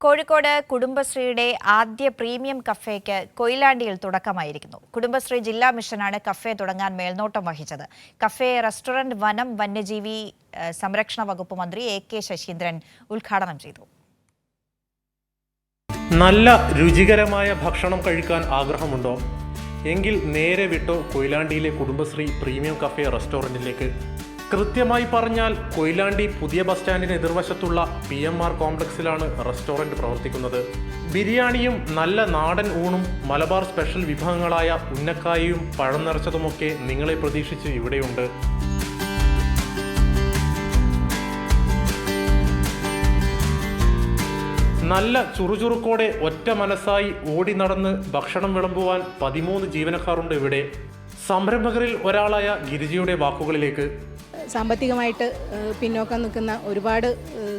കോഴിക്കോട് കുടുംബശ്രീയുടെ ആദ്യ പ്രീമിയം കഫേക്ക് കൊയിലാണ്ടിയിൽ തുടക്കമായിരിക്കുന്നു. കുടുംബശ്രീ ജില്ലാ മിഷനാണ് കഫേ തുടങ്ങാൻ മേൽനോട്ടം വഹിച്ചത്. കഫേ, റെസ്റ്റോറന്റ്, വനം, വന്യജീവി സംരക്ഷണ വകുപ്പ് മന്ത്രി AK ശശീന്ദ്രൻ ഉദ്ഘാടനം ചെയ്തു. നല്ല രുചികരമായ ഭക്ഷണം കഴിക്കാൻ ആഗ്രഹമുണ്ടോ? എങ്കിൽ നേരെ വിട്ടോ കൊയിലാണ്ടിയിലെ കുടുംബശ്രീ പ്രീമിയം കഫേ റെസ്റ്റോറൻറ്റിലേക്ക്. കൃത്യമായി പറഞ്ഞാൽ കൊയിലാണ്ടി പുതിയ ബസ് സ്റ്റാൻഡിന് എതിർവശത്തുള്ള PMR കോംപ്ലക്സിലാണ് റെസ്റ്റോറൻറ്റ് പ്രവർത്തിക്കുന്നത്. ബിരിയാണിയും നല്ല നാടൻ ഊണും മലബാർ സ്പെഷ്യൽ വിഭവങ്ങളായ ഉന്നക്കായയും പഴം നിറച്ചതുമൊക്കെ നിങ്ങളെ പ്രതീക്ഷിച്ച് ഇവിടെയുണ്ട്. നല്ല ചുറുചുറുക്കോടെ ഒറ്റ മനസ്സായി ഓടി നടന്ന് ഭക്ഷണം വിളമ്പുവാൻ 13 ജീവനക്കാരുണ്ട് ഇവിടെ. സംരംഭകരിൽ ഒരാളായ ഗിരിജയുടെ വാക്കുകളിലേക്ക്. സാമ്പത്തികമായിട്ട് പിന്നോക്കം നിൽക്കുന്ന ഒരുപാട്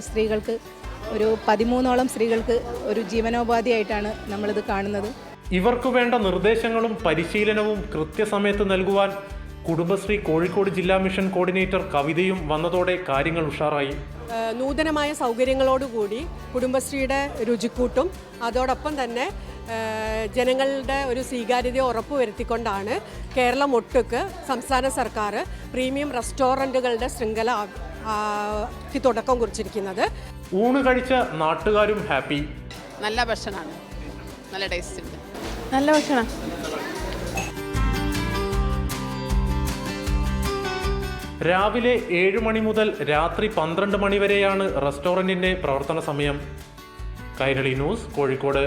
സ്ത്രീകൾക്ക്, ഒരു 13ഓളം സ്ത്രീകൾക്ക് ഒരു ജീവനോപാധിയായിട്ടാണ് നമ്മളിത് കാണുന്നത്. ഇവർക്ക് വേണ്ട നിർദ്ദേശങ്ങളും പരിശീലനവും കൃത്യസമയത്ത് നൽകുവാൻ കുടുംബശ്രീ കോഴിക്കോട് ജില്ലാ മിഷൻ കോർഡിനേറ്റർ കവിതയും വന്നതോടെ കാര്യങ്ങൾ ഉഷാറായി. നൂതനമായ സൗകര്യങ്ങളോടുകൂടി കുടുംബശ്രീയുടെ രുചിക്കൂട്ടും അതോടൊപ്പം തന്നെ ജനങ്ങളുടെ ഒരു സ്വീകാര്യത ഉറപ്പുവരുത്തിക്കൊണ്ടാണ് കേരളം ഒട്ടുക്ക് സംസ്ഥാന സർക്കാർ പ്രീമിയം റെസ്റ്റോറൻറ്റുകളുടെ ശൃംഖലയ്ക്ക് തുടക്കം കുറിച്ചിരിക്കുന്നത്. ഊണ് കഴിച്ച നാട്ടുകാരും ഹാപ്പി. നല്ല ഭക്ഷണമാണ്, നല്ല ടേസ്റ്റ് ഉണ്ട്, നല്ല ഭക്ഷണം. രാവിലെ 7 മണി മുതൽ രാത്രി 12 മണി വരെയാണ് റെസ്റ്റോറൻറ്റിൻ്റെ പ്രവർത്തന സമയം. കൈരളി ന്യൂസ്, കോഴിക്കോട്.